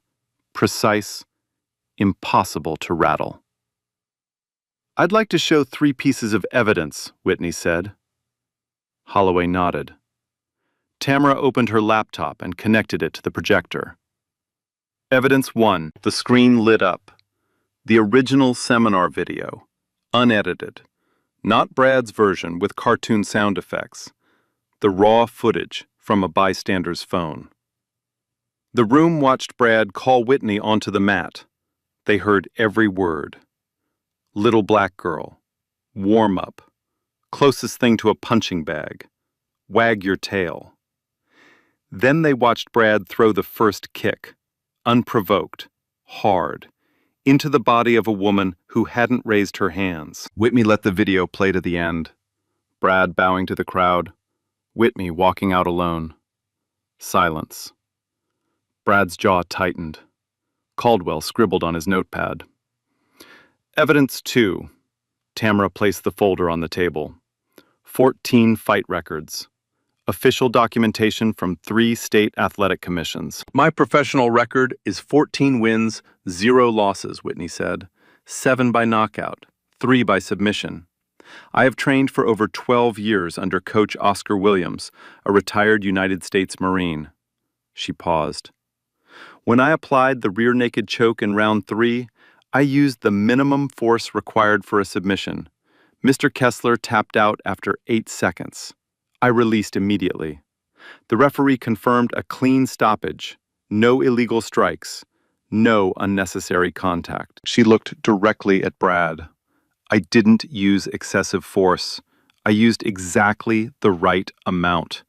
precise, impossible to rattle. I'd like to show 3 pieces of evidence, Whitney said. Holloway nodded. Tamara opened her laptop and connected it to the projector. Evidence 1. The screen lit up. The original seminar video, unedited, not Brad's version with cartoon sound effects, the raw footage from a bystander's phone. The room watched Brad call Whitney onto the mat. They heard every word. Little black girl, warm up, closest thing to a punching bag, wag your tail. Then they watched Brad throw the first kick, unprovoked, hard, into the body of a woman who hadn't raised her hands. Whitney let the video play to the end. Brad bowing to the crowd. Whitney walking out alone. Silence. Brad's jaw tightened. Caldwell scribbled on his notepad. Evidence 2. Tamara placed the folder on the table. 14 fight records. Official documentation from 3 state athletic commissions. My professional record is 14 wins, 0 losses, Whitney said. 7 by knockout, 3 by submission. I have trained for over 12 years under Coach Oscar Williams, a retired United States Marine. She paused. When I applied the rear naked choke in round 3, I used the minimum force required for a submission. Mr. Kessler tapped out after 8 seconds. I released immediately. The referee confirmed a clean stoppage, no illegal strikes, no unnecessary contact. She looked directly at Brad. I didn't use excessive force. I used exactly the right amount.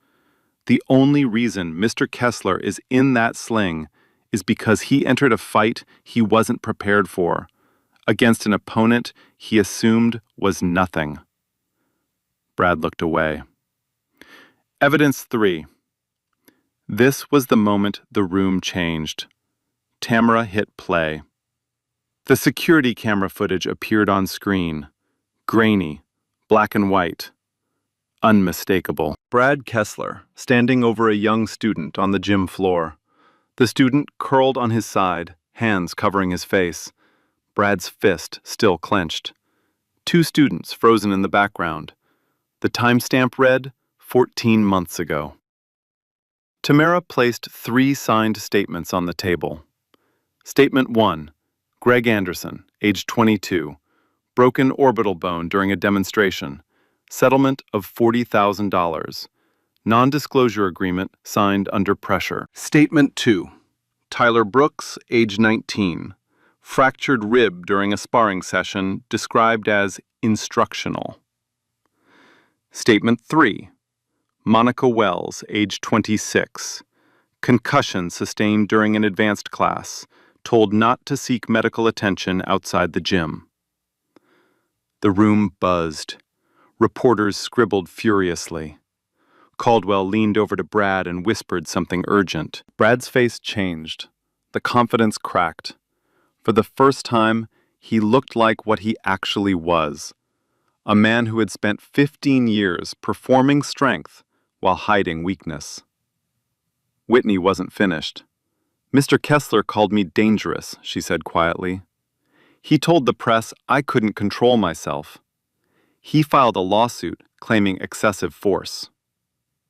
The only reason Mr. Kessler is in that sling is because he entered a fight he wasn't prepared for, against an opponent he assumed was nothing. Brad looked away. Evidence 3. This was the moment the room changed. Tamara hit play. The security camera footage appeared on screen. Grainy, black and white. Unmistakable. Brad Kessler, standing over a young student on the gym floor. The student curled on his side, hands covering his face. Brad's fist still clenched. 2 students frozen in the background. The timestamp read, 14 months ago. Tamara placed 3 signed statements on the table. Statement 1. Greg Anderson, age 22. Broken orbital bone during a demonstration. Settlement of $40,000. Non-disclosure agreement signed under pressure. Statement 2. Tyler Brooks, age 19. Fractured rib during a sparring session described as instructional. Statement 3. Monica Wells, age 26. Concussion sustained during an advanced class, told not to seek medical attention outside the gym. The room buzzed. Reporters scribbled furiously. Caldwell leaned over to Brad and whispered something urgent. Brad's face changed. The confidence cracked. For the first time, he looked like what he actually was. A man who had spent 15 years performing strength while hiding weakness. Whitney wasn't finished. Mr. Kessler called me dangerous, she said quietly. He told the press I couldn't control myself. He filed a lawsuit claiming excessive force.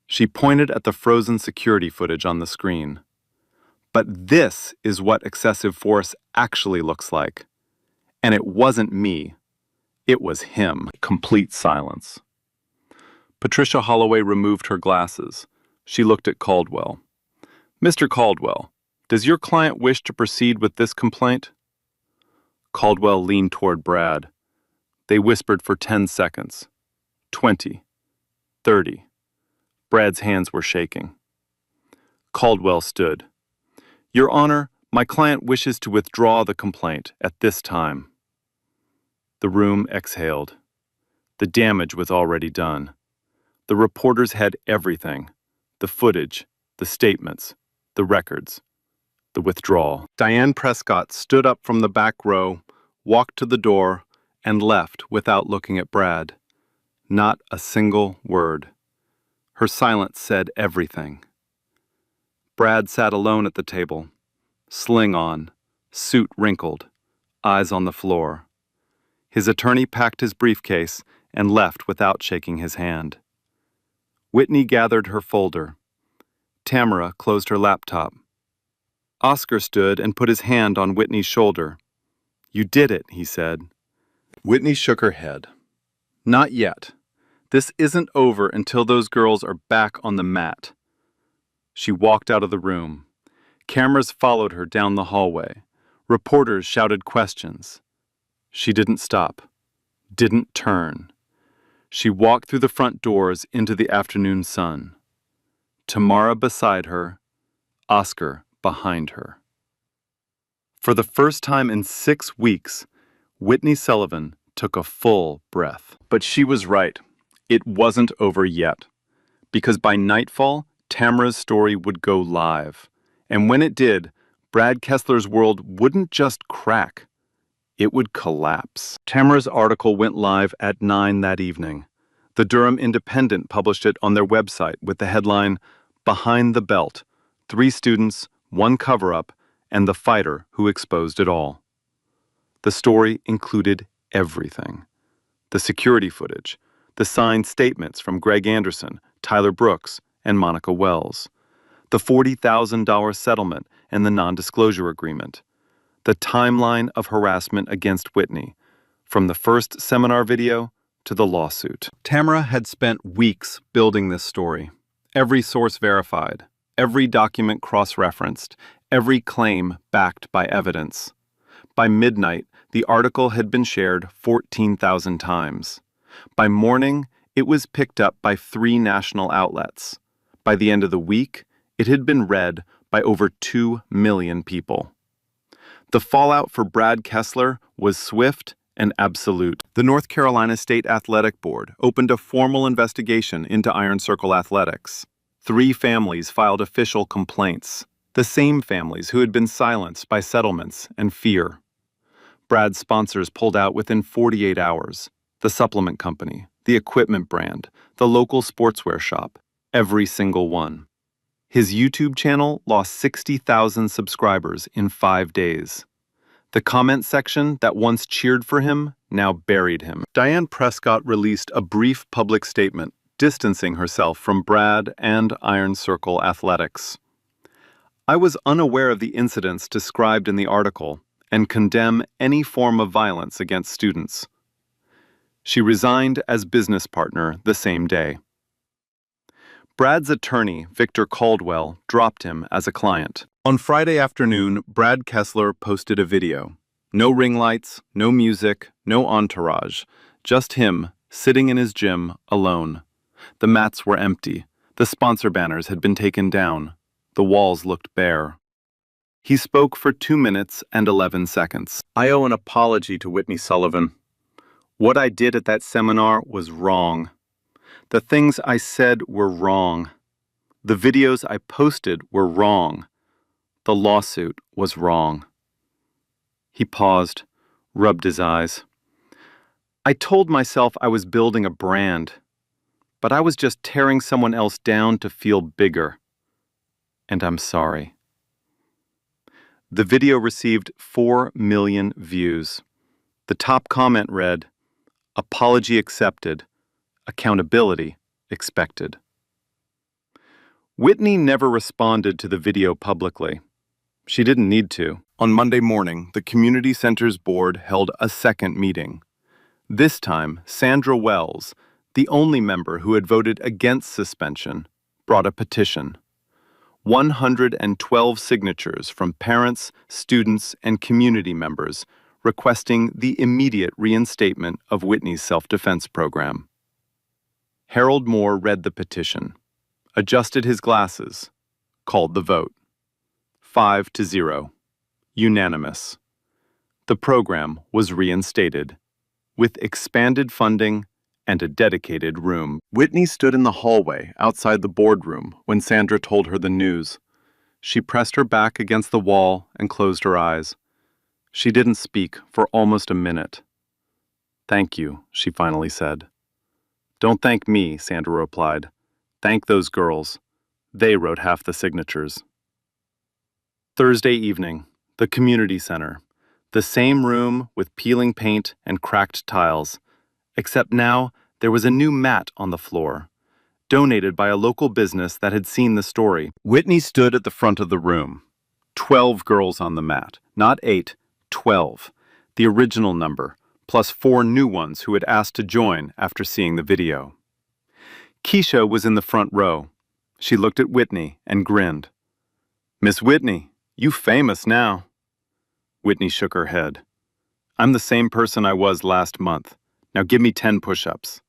She pointed at the frozen security footage on the screen. But this is what excessive force actually looks like. And it wasn't me. It was him. Complete silence. Patricia Holloway removed her glasses. She looked at Caldwell. Mr. Caldwell, does your client wish to proceed with this complaint? Caldwell leaned toward Brad. They whispered for 10 seconds. 20. 30. Brad's hands were shaking. Caldwell stood. Your Honor, my client wishes to withdraw the complaint at this time. The room exhaled. The damage was already done. The reporters had everything. The footage, the statements, the records, the withdrawal. Diane Prescott stood up from the back row, walked to the door, and left without looking at Brad. Not a single word. Her silence said everything. Brad sat alone at the table, sling on, suit wrinkled, eyes on the floor. His attorney packed his briefcase and left without shaking his hand. Whitney gathered her folder. Tamara closed her laptop. Oscar stood and put his hand on Whitney's shoulder. "You did it," he said. Whitney shook her head. "Not yet. This isn't over until those girls are back on the mat." She walked out of the room. Cameras followed her down the hallway. Reporters shouted questions. She didn't stop, didn't turn. She walked through the front doors into the afternoon sun. Tamara beside her, Oscar behind her. For the first time in 6 weeks, Whitney Sullivan took a full breath. But she was right. It wasn't over yet. Because by nightfall, Tamara's story would go live. And when it did, Brad Kessler's world wouldn't just crack. It would collapse. Tamara's article went live at 9 that evening. The Durham Independent published it on their website with the headline, "Behind the Belt, 3 students, 1 cover-up, and the fighter who exposed it all." The story included everything. The security footage, the signed statements from Greg Anderson, Tyler Brooks, and Monica Wells, the $40,000 settlement and the non-disclosure agreement, the timeline of harassment against Whitney, from the first seminar video to the lawsuit. Tamara had spent weeks building this story. Every source verified, every document cross-referenced, every claim backed by evidence. By midnight, the article had been shared 14,000 times. By morning, it was picked up by 3 national outlets. By the end of the week, it had been read by over 2 million people. The fallout for Brad Kessler was swift and absolute. The North Carolina State Athletic Board opened a formal investigation into Iron Circle athletics. 3 families filed official complaints, the same families who had been silenced by settlements and fear. Brad's sponsors pulled out within 48 hours. The supplement company, the equipment brand, the local sportswear shop, every single one. His YouTube channel lost 60,000 subscribers in 5 days. The comment section that once cheered for him now buried him. Diane Prescott released a brief public statement distancing herself from Brad and Iron Circle athletics. "I was unaware of the incidents described in the article and condemn any form of violence against students." She resigned as business partner the same day. Brad's attorney, Victor Caldwell, dropped him as a client. On Friday afternoon, Brad Kessler posted a video. No ring lights, no music, no entourage, just him sitting in his gym alone. The mats were empty. The sponsor banners had been taken down. The walls looked bare. He spoke for 2 minutes and 11 seconds. "I owe an apology to Whitney Sullivan. What I did at that seminar was wrong. The things I said were wrong. The videos I posted were wrong. The lawsuit was wrong." He paused, rubbed his eyes. "I told myself I was building a brand, but I was just tearing someone else down to feel bigger. And I'm sorry." The video received 4 million views. The top comment read, "Apology accepted. Accountability expected." Whitney never responded to the video publicly. She didn't need to. On Monday morning, the community center's board held a second meeting. This time, Sandra Wells, the only member who had voted against suspension, brought a petition. 112 signatures from parents, students, and community members requesting the immediate reinstatement of Whitney's self-defense program. Harold Moore read the petition, adjusted his glasses, called the vote. 5-0. Unanimous. The program was reinstated, with expanded funding and a dedicated room. Whitney stood in the hallway outside the boardroom when Sandra told her the news. She pressed her back against the wall and closed her eyes. She didn't speak for almost a minute. "Thank you," she finally said. "Don't thank me," Sandra replied. "Thank those girls. They wrote half the signatures." Thursday evening, the community center. The same room with peeling paint and cracked tiles, except now there was a new mat on the floor, donated by a local business that had seen the story. Whitney stood at the front of the room. 12 girls on the mat, not 8, 12. the original number, plus 4 new ones who had asked to join after seeing the video. Keisha was in the front row. She looked at Whitney and grinned. "Miss Whitney, you famous now." Whitney shook her head. "I'm the same person I was last month. Now give me 10 push-ups."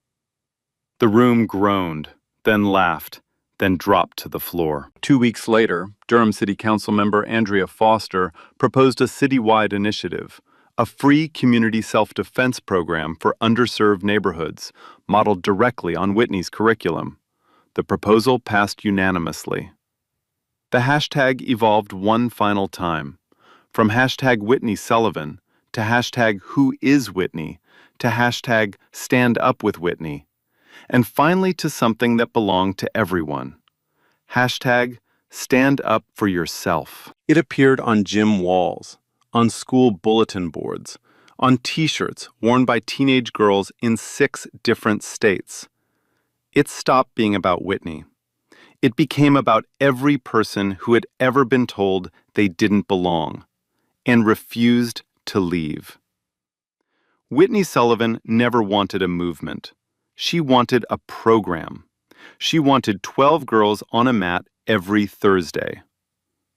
The room groaned, then laughed, then dropped to the floor. 2 weeks later, Durham City Council member Andrea Foster proposed a citywide initiative, a free community self-defense program for underserved neighborhoods, modeled directly on Whitney's curriculum. The proposal passed unanimously. The hashtag evolved one final time, from hashtag Whitney Sullivan to hashtag Who is Whitney to hashtag Stand Up with Whitney, and finally to something that belonged to everyone. Hashtag Stand Up for Yourself. It appeared on gym walls, on school bulletin boards, on t-shirts worn by teenage girls in 6 different states. It stopped being about Whitney. It became about every person who had ever been told they didn't belong and refused to leave. Whitney Sullivan never wanted a movement. She wanted a program. She wanted 12 girls on a mat every Thursday.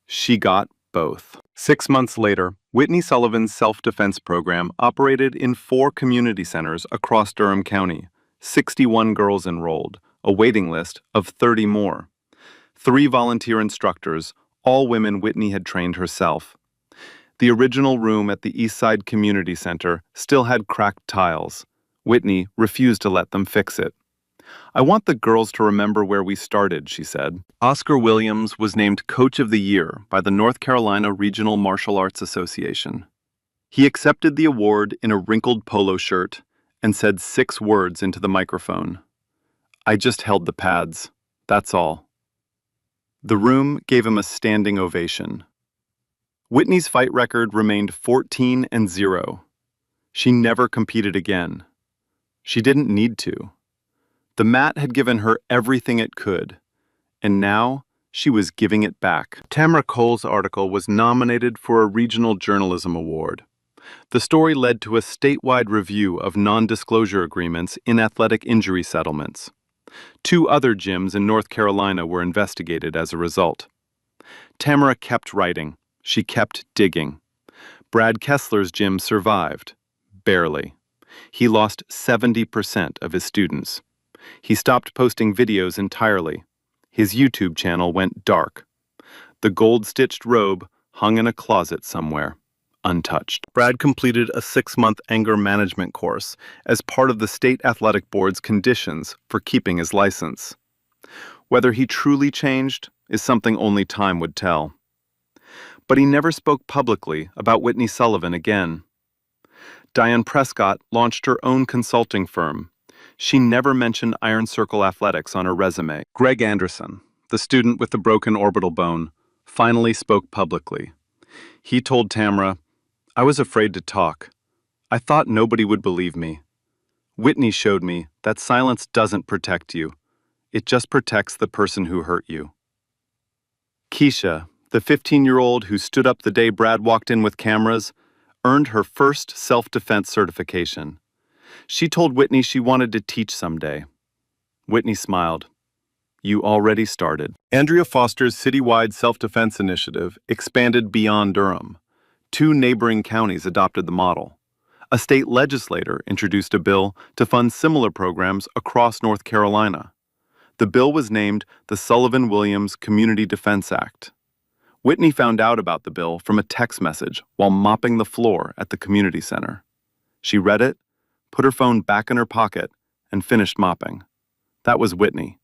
She got both. 6 months later, Whitney Sullivan's self-defense program operated in 4 community centers across Durham County. 61 girls enrolled, a waiting list of 30 more. 3 volunteer instructors, all women Whitney had trained herself. The original room at the Eastside Community Center still had cracked tiles. Whitney refused to let them fix it. "I want the girls to remember where we started," she said. Oscar Williams was named Coach of the Year by the North Carolina Regional Martial Arts Association. He accepted the award in a wrinkled polo shirt and said 6 words into the microphone. "I just held the pads. That's all." The room gave him a standing ovation. Whitney's fight record remained 14-0. She never competed again. She didn't need to. The mat had given her everything it could, and now she was giving it back. Tamara Cole's article was nominated for a Regional Journalism Award. The story led to a statewide review of non-disclosure agreements in athletic injury settlements. 2 other gyms in North Carolina were investigated as a result. Tamara kept writing. She kept digging. Brad Kessler's gym survived. Barely. He lost 70% of his students. He stopped posting videos entirely. His YouTube channel went dark. The gold-stitched robe hung in a closet somewhere, untouched. Brad completed a 6-month anger management course as part of the state athletic board's conditions for keeping his license. Whether he truly changed is something only time would tell. But he never spoke publicly about Whitney Sullivan again. Diane Prescott launched her own consulting firm. She never mentioned Iron Circle Athletics on her resume. Greg Anderson, the student with the broken orbital bone, finally spoke publicly. He told Tamara, "I was afraid to talk. I thought nobody would believe me. Whitney showed me that silence doesn't protect you. It just protects the person who hurt you." Keisha, the 15-year-old who stood up the day Brad walked in with cameras, earned her first self-defense certification. She told Whitney she wanted to teach someday. Whitney smiled. "You already started." Andrea Foster's citywide self-defense initiative expanded beyond Durham. 2 neighboring counties adopted the model. A state legislator introduced a bill to fund similar programs across North Carolina. The bill was named the Sullivan-Williams Community Defense Act. Whitney found out about the bill from a text message while mopping the floor at the community center. She read it, put her phone back in her pocket, and finished mopping. That was Whitney,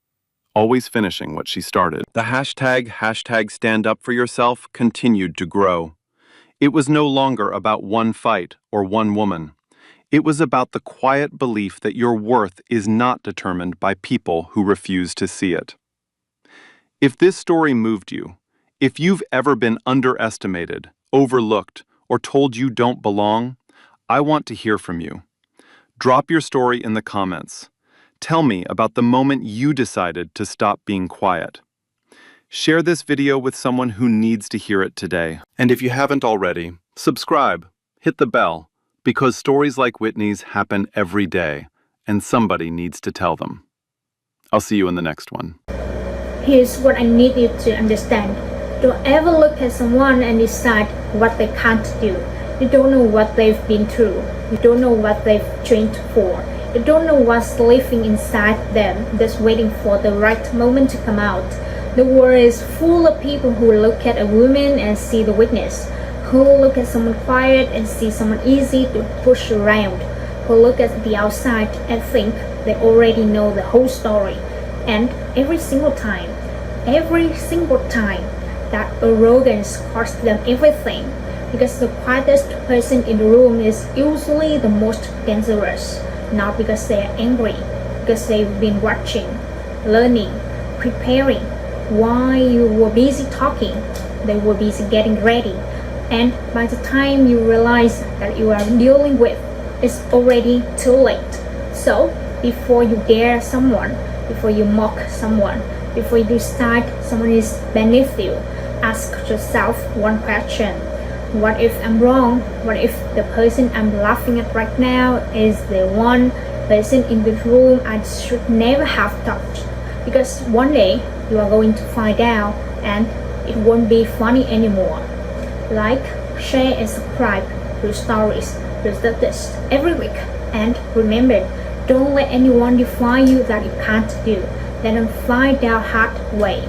always finishing what she started. The hashtag Stand Up for Yourself continued to grow. It was no longer about one fight or one woman. It was about the quiet belief that your worth is not determined by people who refuse to see it. If this story moved you, if you've ever been underestimated, overlooked, or told you don't belong, I want to hear from you. Drop your story in the comments. Tell me about the moment you decided to stop being quiet. Share this video with someone who needs to hear it today. And if you haven't already, subscribe, hit the bell, Because stories like Whitney's happen every day, and somebody needs to tell them. I'll see you in the next one. Here's what I need you to understand. Don't ever look at someone and decide what they can't do. You don't know what they've been through. You don't know what they've trained for. You don't know what's living inside them that's waiting for the right moment to come out. The world is full of people who look at a woman and see the weakness, who look at someone quiet and see someone easy to push around, who look at the outside and think they already know the whole story. And every single time, that arrogance costs them everything, because the quietest person in the room is usually the most dangerous, not because they are angry, because they've been watching, learning, preparing. While you were busy talking, they were busy getting ready, and by the time you realize that you are dealing with, it's already too late. So before you dare someone, before you mock someone, before you decide someone is beneath you, ask yourself one question. What if I'm wrong? What if the person I'm laughing at right now is the one person in the room I should never have touched? Because one day you are going to find out, and it won't be funny anymore. Like, share and subscribe to stories like this every week. And remember, don't let anyone define you that you can't do. Let them find out hard way.